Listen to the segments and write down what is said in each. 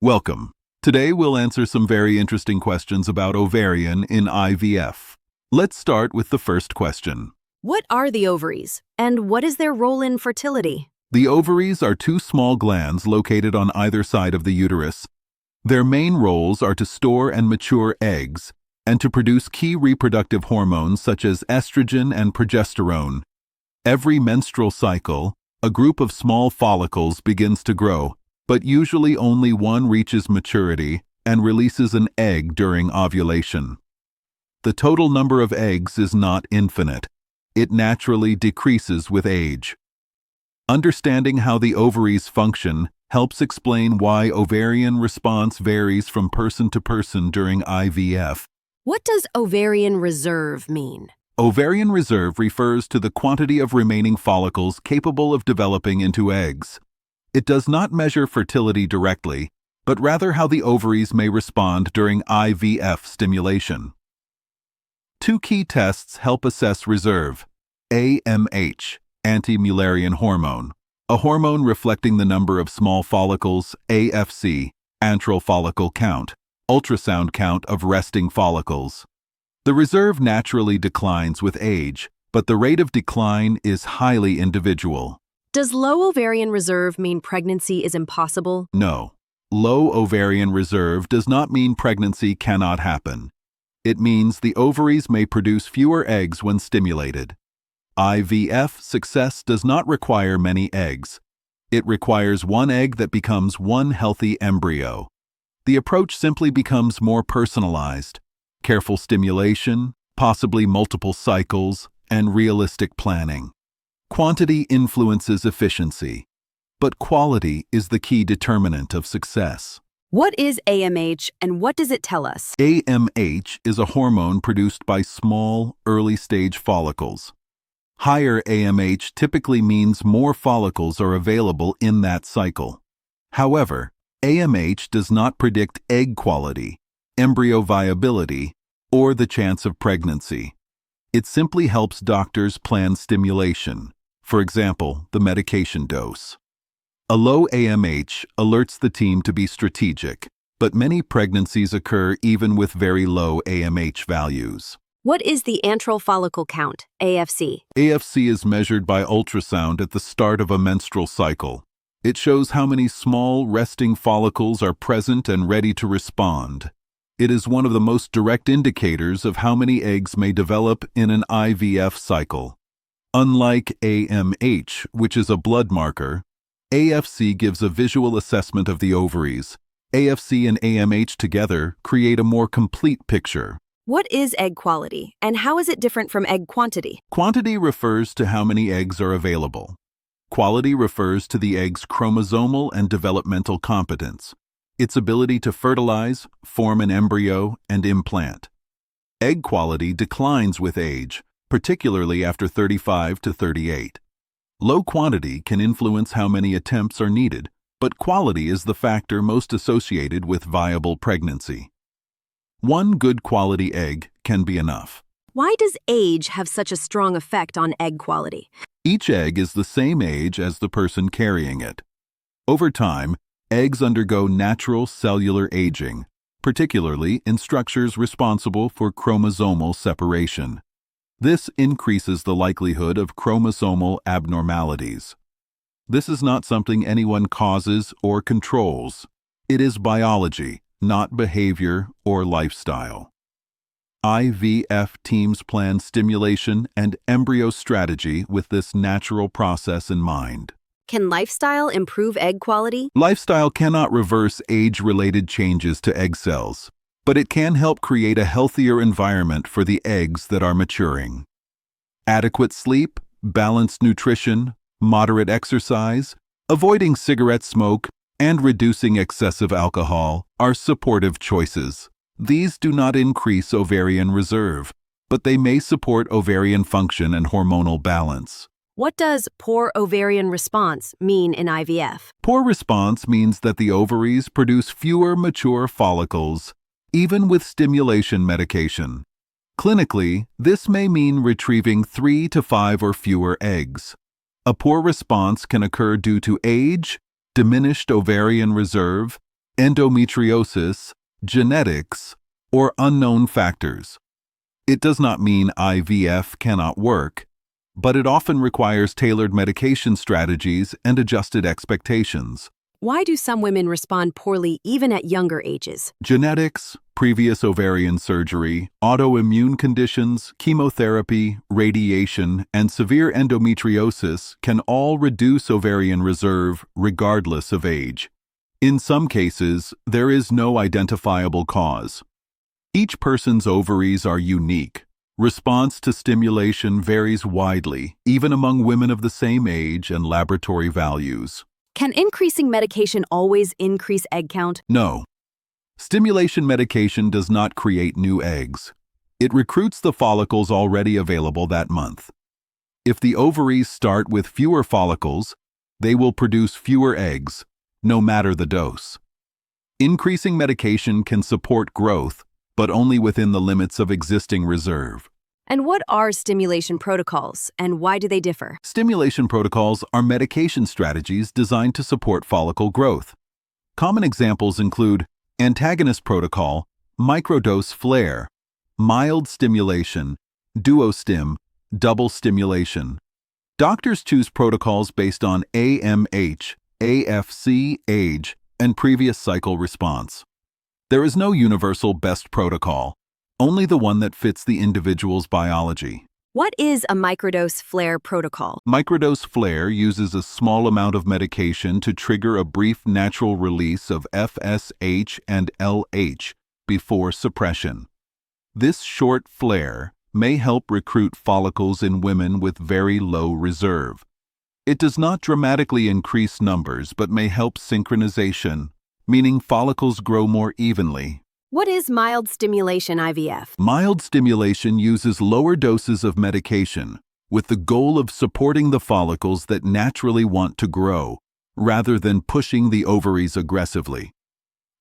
Welcome. Today we'll answer some very interesting questions about ovarian in IVF. Let's start with the first question. What are the ovaries, and what is their role in fertility? The ovaries are two small glands located on either side of the uterus. Their main roles are to store and mature eggs and to produce key reproductive hormones such as estrogen and progesterone. Every menstrual cycle, a group of small follicles begins to grow, but usually only one reaches maturity and releases an egg during ovulation. The total number of eggs is not infinite. It naturally decreases with age. Understanding how the ovaries function helps explain why ovarian response varies from person to person during IVF. What does ovarian reserve mean? Ovarian reserve refers to the quantity of remaining follicles capable of developing into eggs. It does not measure fertility directly, but rather how the ovaries may respond during IVF stimulation. Two key tests help assess reserve. AMH, anti-Mullerian hormone, a hormone reflecting the number of small follicles. AFC, antral follicle count, ultrasound count of resting follicles. The reserve naturally declines with age, but the rate of decline is highly individual. Does low ovarian reserve mean pregnancy is impossible? No. Low ovarian reserve does not mean pregnancy cannot happen. It means the ovaries may produce fewer eggs when stimulated. IVF success does not require many eggs. It requires one egg that becomes one healthy embryo. The approach simply becomes more personalized. Careful stimulation, possibly multiple cycles, and realistic planning. Quantity influences efficiency, but quality is the key determinant of success. What is AMH, and what does it tell us? AMH is a hormone produced by small, early-stage follicles. Higher AMH typically means more follicles are available in that cycle. However, AMH does not predict egg quality, embryo viability, or the chance of pregnancy. It simply helps doctors plan stimulation, for example, the medication dose. A low AMH alerts the team to be strategic, but many pregnancies occur even with very low AMH values. What is the antral follicle count, AFC? AFC is measured by ultrasound at the start of a menstrual cycle. It shows how many small, resting follicles are present and ready to respond. It is one of the most direct indicators of how many eggs may develop in an IVF cycle. Unlike AMH, which is a blood marker, AFC gives a visual assessment of the ovaries. AFC and AMH together create a more complete picture. What is egg quality, and how is it different from egg quantity? Quantity refers to how many eggs are available. Quality refers to the egg's chromosomal and developmental competence, its ability to fertilize, form an embryo, and implant. Egg quality declines with age, particularly after 35 to 38. Low quantity can influence how many attempts are needed, but quality is the factor most associated with viable pregnancy. One good quality egg can be enough. Why does age have such a strong effect on egg quality? Each egg is the same age as the person carrying it. Over time, eggs undergo natural cellular aging, particularly in structures responsible for chromosomal separation. This increases the likelihood of chromosomal abnormalities. This is not something anyone causes or controls. It is biology, not behavior or lifestyle. IVF teams plan stimulation and embryo strategy with this natural process in mind. Can lifestyle improve egg quality? Lifestyle cannot reverse age-related changes to egg cells, but it can help create a healthier environment for the eggs that are maturing. Adequate sleep, balanced nutrition, moderate exercise, avoiding cigarette smoke, and reducing excessive alcohol are supportive choices. These do not increase ovarian reserve, but they may support ovarian function and hormonal balance. What does poor ovarian response mean in IVF? Poor response means that the ovaries produce fewer mature follicles, even with stimulation medication. Clinically, this may mean retrieving 3 to 5 or fewer eggs. A poor response can occur due to age, diminished ovarian reserve, endometriosis, genetics, or unknown factors. It does not mean IVF cannot work, but it often requires tailored medication strategies and adjusted expectations. Why do some women respond poorly even at younger ages? Genetics, previous ovarian surgery, autoimmune conditions, chemotherapy, radiation, and severe endometriosis can all reduce ovarian reserve regardless of age. In some cases, there is no identifiable cause. Each person's ovaries are unique. Response to stimulation varies widely, even among women of the same age and laboratory values. Can increasing medication always increase egg count? No. Stimulation medication does not create new eggs. It recruits the follicles already available that month. If the ovaries start with fewer follicles, they will produce fewer eggs, no matter the dose. Increasing medication can support growth, but only within the limits of existing reserve. And what are stimulation protocols, and why do they differ? Stimulation protocols are medication strategies designed to support follicle growth. Common examples include antagonist protocol, microdose flare, mild stimulation, duostim, double stimulation. Doctors choose protocols based on AMH, AFC, age, and previous cycle response. There is no universal best protocol, only the one that fits the individual's biology. What is a microdose flare protocol? Microdose flare uses a small amount of medication to trigger a brief natural release of FSH and LH before suppression. This short flare may help recruit follicles in women with very low reserve. It does not dramatically increase numbers but may help synchronization, meaning follicles grow more evenly. What is mild stimulation IVF? Mild stimulation uses lower doses of medication with the goal of supporting the follicles that naturally want to grow, rather than pushing the ovaries aggressively.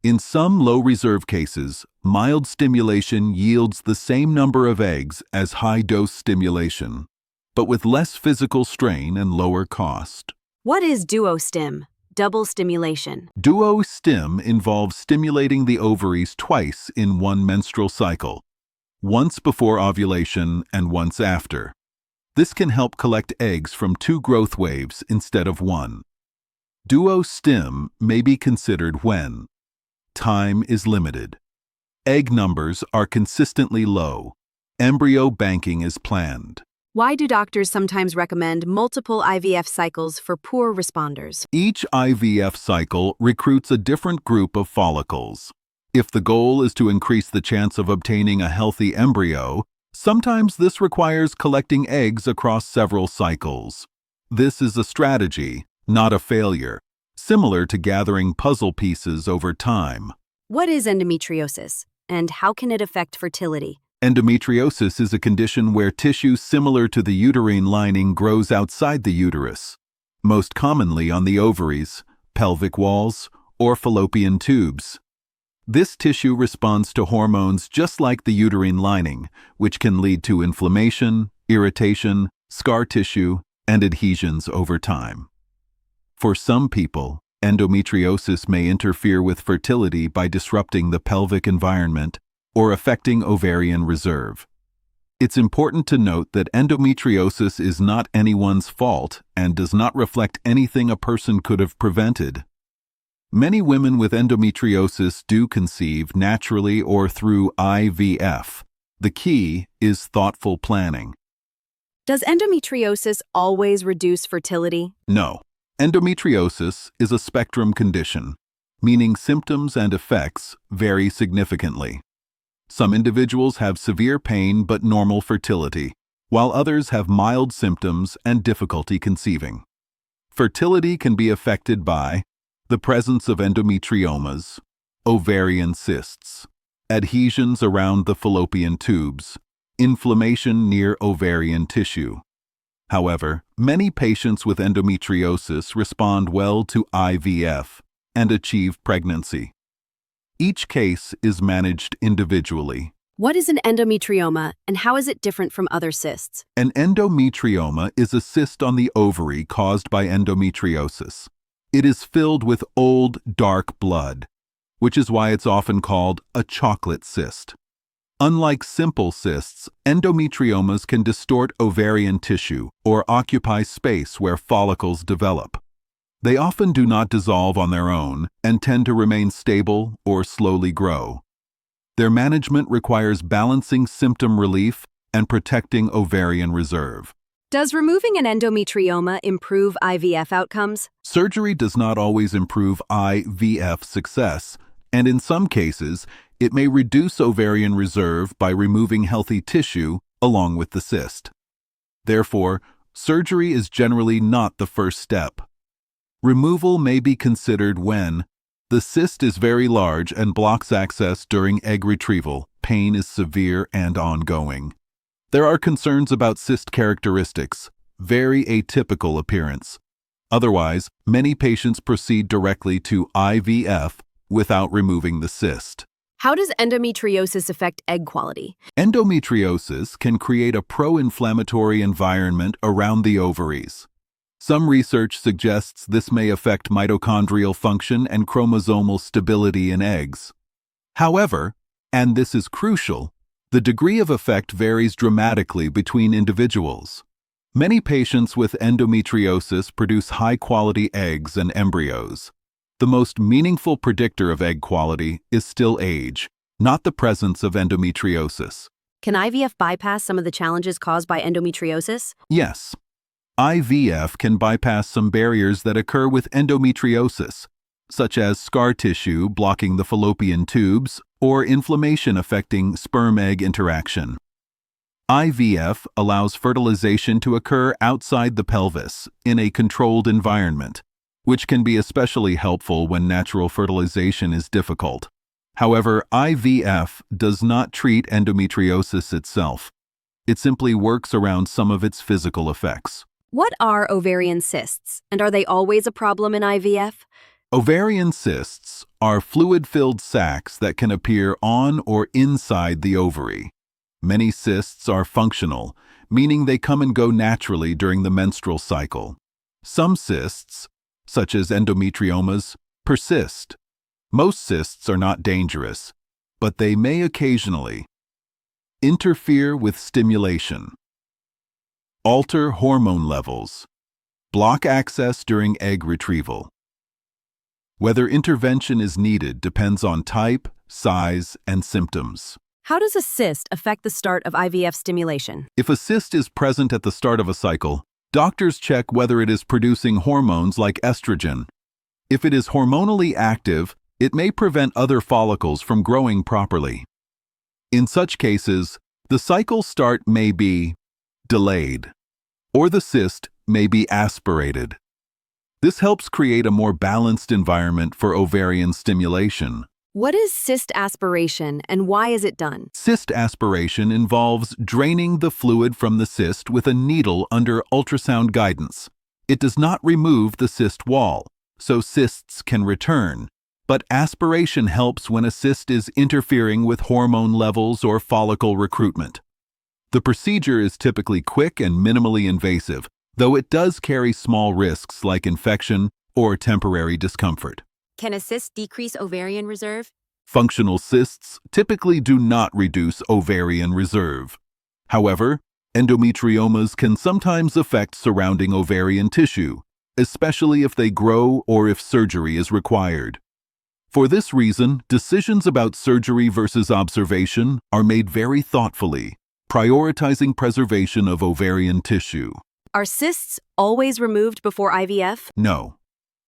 In some low-reserve cases, mild stimulation yields the same number of eggs as high-dose stimulation, but with less physical strain and lower cost. What is duostim, double stimulation? Duostim involves stimulating the ovaries twice in one menstrual cycle, once before ovulation and once after. This can help collect eggs from two growth waves instead of one. Duostim may be considered when time is limited, egg numbers are consistently low, embryo banking is planned. Why do doctors sometimes recommend multiple IVF cycles for poor responders? Each IVF cycle recruits a different group of follicles. If the goal is to increase the chance of obtaining a healthy embryo, sometimes this requires collecting eggs across several cycles. This is a strategy, not a failure, similar to gathering puzzle pieces over time. What is endometriosis, and how can it affect fertility? Endometriosis is a condition where tissue similar to the uterine lining grows outside the uterus, most commonly on the ovaries, pelvic walls, or fallopian tubes. This tissue responds to hormones just like the uterine lining, which can lead to inflammation, irritation, scar tissue, and adhesions over time. For some people, endometriosis may interfere with fertility by disrupting the pelvic environment or affecting ovarian reserve. It's important to note that endometriosis is not anyone's fault and does not reflect anything a person could have prevented. Many women with endometriosis do conceive naturally or through IVF. The key is thoughtful planning. Does endometriosis always reduce fertility? No. Endometriosis is a spectrum condition, meaning symptoms and effects vary significantly. Some individuals have severe pain but normal fertility, while others have mild symptoms and difficulty conceiving. Fertility can be affected by the presence of endometriomas, ovarian cysts, adhesions around the fallopian tubes, inflammation near ovarian tissue. However, many patients with endometriosis respond well to IVF and achieve pregnancy. Each case is managed individually. What is an endometrioma, and how is it different from other cysts? An endometrioma is a cyst on the ovary caused by endometriosis. It is filled with old, dark blood. which is why it's often called a chocolate cyst. Unlike simple cysts, endometriomas can distort ovarian tissue or occupy space where follicles develop. They often do not dissolve on their own and tend to remain stable or slowly grow. Their management requires balancing symptom relief and protecting ovarian reserve. Does removing an endometrioma improve IVF outcomes? Surgery does not always improve IVF success, and in some cases, it may reduce ovarian reserve by removing healthy tissue along with the cyst. Therefore, surgery is generally not the first step. Removal may be considered when the cyst is very large and blocks access during egg retrieval, pain is severe and ongoing. There are concerns about cyst characteristics, very atypical appearance. Otherwise, many patients proceed directly to IVF without removing the cyst. How does endometriosis affect egg quality? Endometriosis can create a pro-inflammatory environment around the ovaries. Some research suggests this may affect mitochondrial function and chromosomal stability in eggs. However, and this is crucial, the degree of effect varies dramatically between individuals. Many patients with endometriosis produce high-quality eggs and embryos. The most meaningful predictor of egg quality is still age, not the presence of endometriosis. Can IVF bypass some of the challenges caused by endometriosis? Yes, IVF can bypass some barriers that occur with endometriosis, such as scar tissue blocking the fallopian tubes or inflammation affecting sperm-egg interaction. IVF allows fertilization to occur outside the pelvis in a controlled environment, which can be especially helpful when natural fertilization is difficult. However, IVF does not treat endometriosis itself. It simply works around some of its physical effects. What are ovarian cysts, and are they always a problem in IVF? Ovarian cysts are fluid-filled sacs that can appear on or inside the ovary. Many cysts are functional, meaning they come and go naturally during the menstrual cycle. Some cysts, such as endometriomas, persist. Most cysts are not dangerous, but they may occasionally interfere with stimulation, alter hormone levels, block access during egg retrieval. Whether intervention is needed depends on type, size, and symptoms. How does a cyst affect the start of IVF stimulation? If a cyst is present at the start of a cycle, doctors check whether it is producing hormones like estrogen. If it is hormonally active, it may prevent other follicles from growing properly. In such cases, the cycle start may be delayed, or the cyst may be aspirated. This helps create a more balanced environment for ovarian stimulation. What is cyst aspiration and why is it done? Cyst aspiration involves draining the fluid from the cyst with a needle under ultrasound guidance. It does not remove the cyst wall, so cysts can return. But aspiration helps when a cyst is interfering with hormone levels or follicle recruitment. The procedure is typically quick and minimally invasive, though it does carry small risks like infection or temporary discomfort. Can a cyst decrease ovarian reserve? Functional cysts typically do not reduce ovarian reserve. However, endometriomas can sometimes affect surrounding ovarian tissue, especially if they grow or if surgery is required. For this reason, decisions about surgery versus observation are made very thoughtfully, prioritizing preservation of ovarian tissue. Are cysts always removed before IVF? No.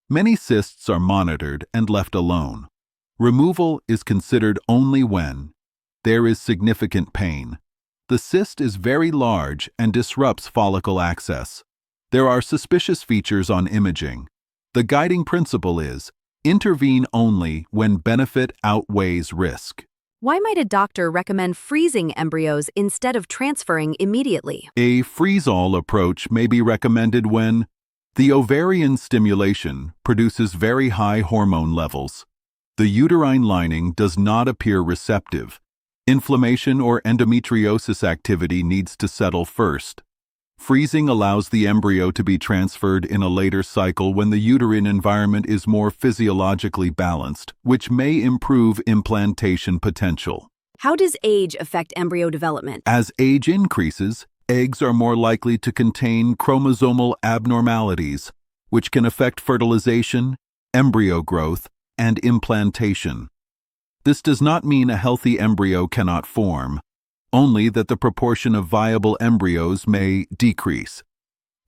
Many cysts are monitored and left alone. Removal is considered only when there is significant pain. The cyst is very large and disrupts follicle access. There are suspicious features on imaging. The guiding principle is intervene only when benefit outweighs risk. Why might a doctor recommend freezing embryos instead of transferring immediately? A freeze-all approach may be recommended when the ovarian stimulation produces very high hormone levels. The uterine lining does not appear receptive. Inflammation or endometriosis activity needs to settle first. Freezing allows the embryo to be transferred in a later cycle when the uterine environment is more physiologically balanced, which may improve implantation potential. How does age affect embryo development? As age increases, eggs are more likely to contain chromosomal abnormalities, which can affect fertilization, embryo growth, and implantation. This does not mean a healthy embryo cannot form, only that the proportion of viable embryos may decrease.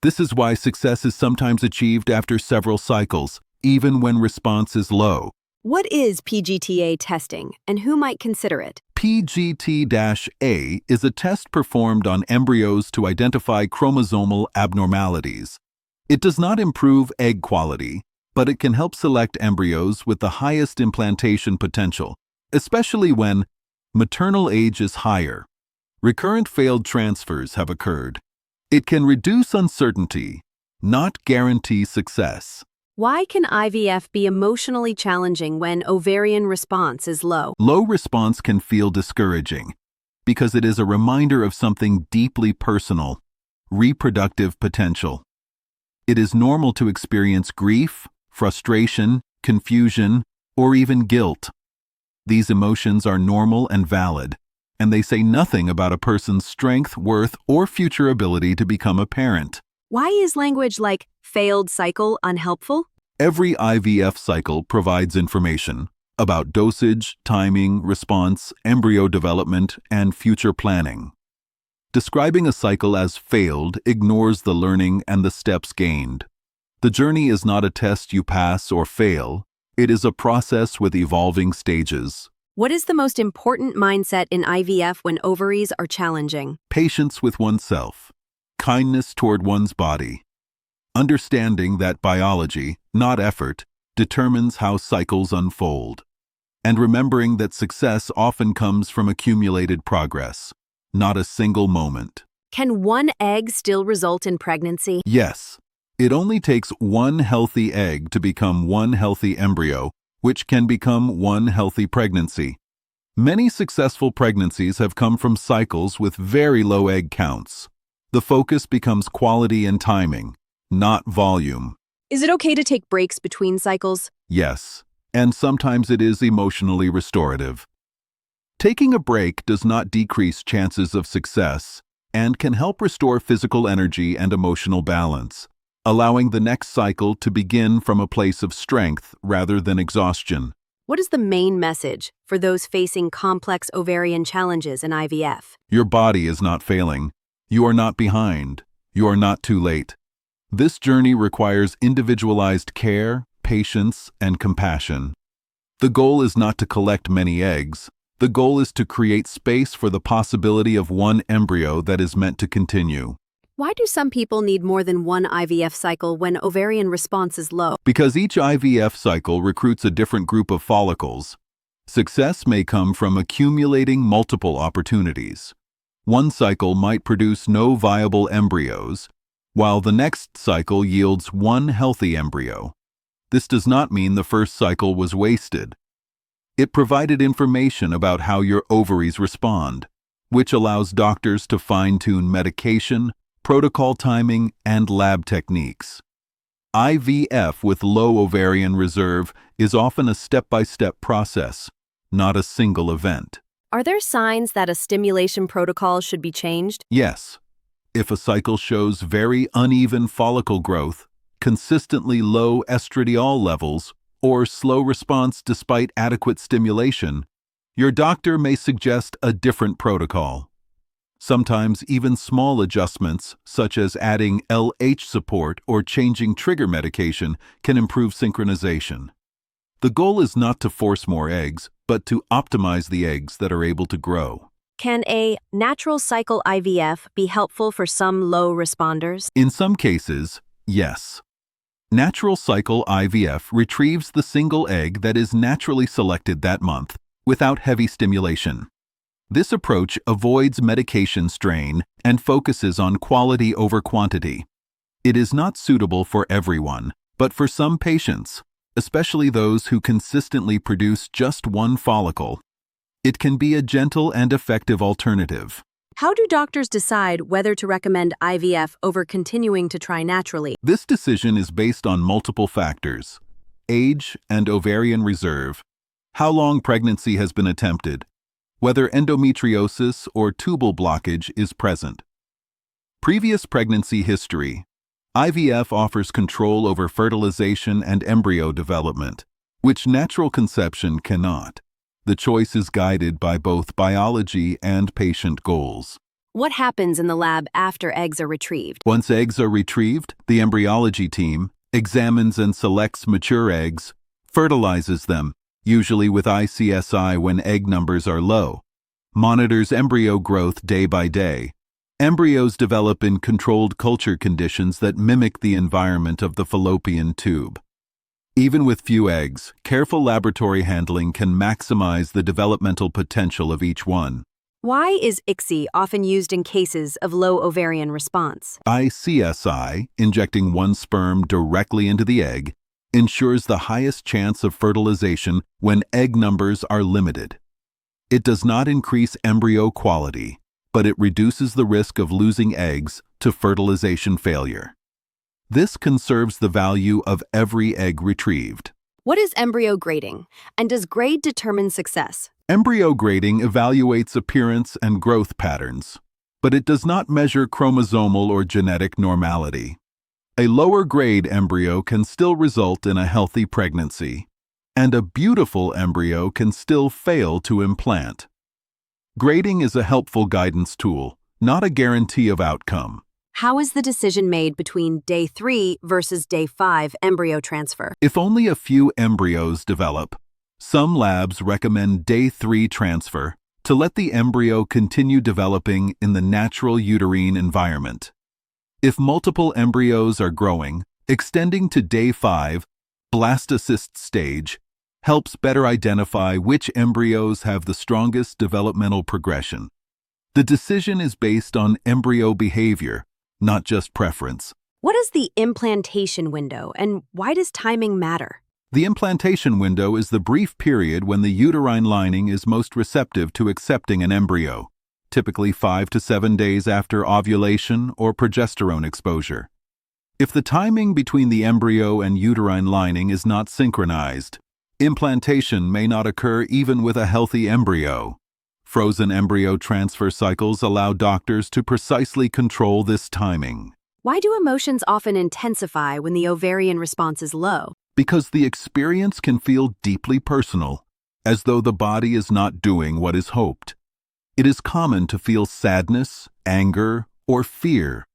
This is why success is sometimes achieved after several cycles, even when response is low. What is PGTA testing, and who might consider it? PGT-A is a test performed on embryos to identify chromosomal abnormalities. It does not improve egg quality, but it can help select embryos with the highest implantation potential, especially when maternal age is higher. Recurrent failed transfers have occurred. It can reduce uncertainty, not guarantee success. Why can IVF be emotionally challenging when ovarian response is low? Low response can feel discouraging because it is a reminder of something deeply personal, reproductive potential. It is normal to experience grief, frustration, confusion, or even guilt. These emotions are normal and valid, and they say nothing about a person's strength, worth, or future ability to become a parent. Why is language like failed cycle unhelpful? Every IVF cycle provides information about dosage, timing, response, embryo development, and future planning. Describing a cycle as failed ignores the learning and the steps gained. The journey is not a test you pass or fail. It is a process with evolving stages. What is the most important mindset in IVF when ovaries are challenging? Patience with oneself, kindness toward one's body, understanding that biology, not effort, determines how cycles unfold, and remembering that success often comes from accumulated progress, not a single moment. Can one egg still result in pregnancy? Yes, it only takes one healthy egg to become one healthy embryo, which can become one healthy pregnancy. Many successful pregnancies have come from cycles with very low egg counts. The focus becomes quality and timing, not volume. Is it okay to take breaks between cycles? Yes, and sometimes it is emotionally restorative. Taking a break does not decrease chances of success and can help restore physical energy and emotional balance, allowing the next cycle to begin from a place of strength rather than exhaustion. What is the main message for those facing complex ovarian challenges in IVF? Your body is not failing. You are not behind. You are not too late. This journey requires individualized care, patience, and compassion. The goal is not to collect many eggs. The goal is to create space for the possibility of one embryo that is meant to continue. Why do some people need more than one IVF cycle when ovarian response is low? Because each IVF cycle recruits a different group of follicles. Success may come from accumulating multiple opportunities. One cycle might produce no viable embryos, while the next cycle yields one healthy embryo. This does not mean the first cycle was wasted. It provided information about how your ovaries respond, which allows doctors to fine-tune medication, protocol timing, and lab techniques. IVF with low ovarian reserve is often a step-by-step process, not a single event. Are there signs that a stimulation protocol should be changed? Yes. If a cycle shows very uneven follicle growth, consistently low estradiol levels, or slow response despite adequate stimulation, your doctor may suggest a different protocol. Sometimes even small adjustments, such as adding LH support or changing trigger medication, can improve synchronization. The goal is not to force more eggs, but to optimize the eggs that are able to grow. Can a natural cycle IVF be helpful for some low responders? In some cases, yes. Natural cycle IVF retrieves the single egg that is naturally selected that month without heavy stimulation. This approach avoids medication strain and focuses on quality over quantity. It is not suitable for everyone, but for some patients, especially those who consistently produce just one follicle, it can be a gentle and effective alternative. How do doctors decide whether to recommend IVF over continuing to try naturally? This decision is based on multiple factors: age and ovarian reserve, how long pregnancy has been attempted, whether endometriosis or tubal blockage is present. Previous pregnancy history. IVF offers control over fertilization and embryo development, which natural conception cannot. The choice is guided by both biology and patient goals. What happens in the lab after eggs are retrieved? Once eggs are retrieved, the embryology team examines and selects mature eggs, fertilizes them, usually with ICSI when egg numbers are low, monitors embryo growth day by day. Embryos develop in controlled culture conditions that mimic the environment of the fallopian tube. Even with few eggs, careful laboratory handling can maximize the developmental potential of each one. Why is ICSI often used in cases of low ovarian response? ICSI, injecting one sperm directly into the egg, ensures the highest chance of fertilization when egg numbers are limited. It does not increase embryo quality, but it reduces the risk of losing eggs to fertilization failure. This conserves the value of every egg retrieved. What is embryo grading, and does grade determine success? Embryo grading evaluates appearance and growth patterns, but it does not measure chromosomal or genetic normality. A lower grade embryo can still result in a healthy pregnancy, and a beautiful embryo can still fail to implant. Grading is a helpful guidance tool, not a guarantee of outcome. How is the decision made between day 3 versus day 5 embryo transfer? If only a few embryos develop, some labs recommend day 3 transfer to let the embryo continue developing in the natural uterine environment. If multiple embryos are growing, extending to day 5, blastocyst stage, helps better identify which embryos have the strongest developmental progression. The decision is based on embryo behavior, not just preference. What is the implantation window, and why does timing matter? The implantation window is the brief period when the uterine lining is most receptive to accepting an embryo, typically 5 to 7 days after ovulation or progesterone exposure. If the timing between the embryo and uterine lining is not synchronized, implantation may not occur even with a healthy embryo. Frozen embryo transfer cycles allow doctors to precisely control this timing. Why do emotions often intensify when the ovarian response is low? Because the experience can feel deeply personal, as though the body is not doing what is hoped. It is common to feel sadness, anger, or fear.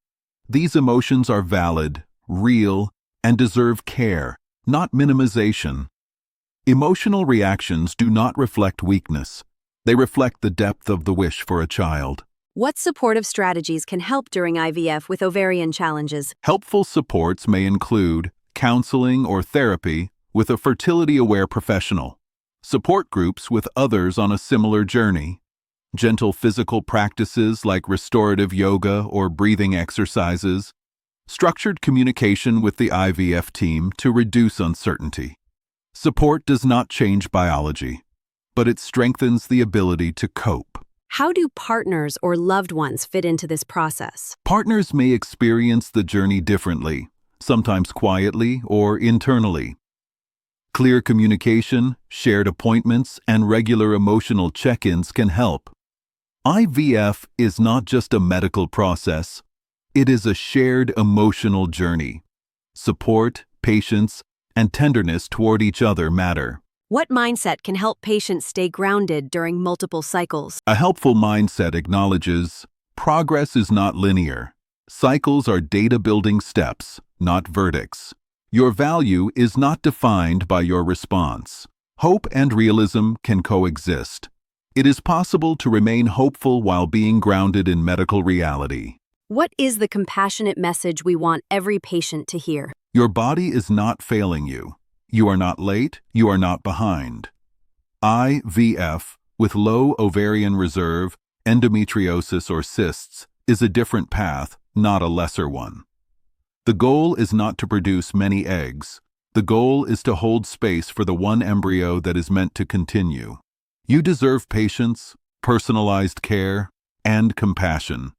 These emotions are valid, real, and deserve care, not minimization. Emotional reactions do not reflect weakness. They reflect the depth of the wish for a child. What supportive strategies can help during IVF with ovarian challenges? Helpful supports may include counseling or therapy with a fertility-aware professional, support groups with others on a similar journey, gentle physical practices like restorative yoga or breathing exercises, structured communication with the IVF team to reduce uncertainty. Support does not change biology, but it strengthens the ability to cope. How do partners or loved ones fit into this process? Partners may experience the journey differently, sometimes quietly or internally. Clear communication, shared appointments, and regular emotional check-ins can help. IVF is not just a medical process. It is a shared emotional journey. Support, patience, and tenderness toward each other matter. What mindset can help patients stay grounded during multiple cycles? A helpful mindset acknowledges progress is not linear. Cycles are data-building steps, not verdicts. Your value is not defined by your response. Hope and realism can coexist. It is possible to remain hopeful while being grounded in medical reality. What is the compassionate message we want every patient to hear? Your body is not failing you. You are not late, you are not behind. IVF, with low ovarian reserve, endometriosis, or cysts, is a different path, not a lesser one. The goal is not to produce many eggs. The goal is to hold space for the one embryo that is meant to continue. You deserve patience, personalized care, and compassion,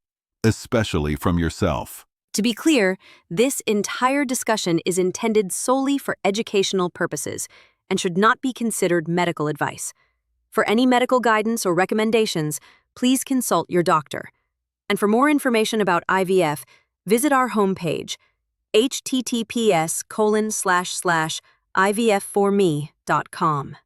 especially from yourself. To be clear, this entire discussion is intended solely for educational purposes and should not be considered medical advice. For any medical guidance or recommendations, please consult your doctor. And for more information about IVF, visit our homepage, https://ivfforme.com.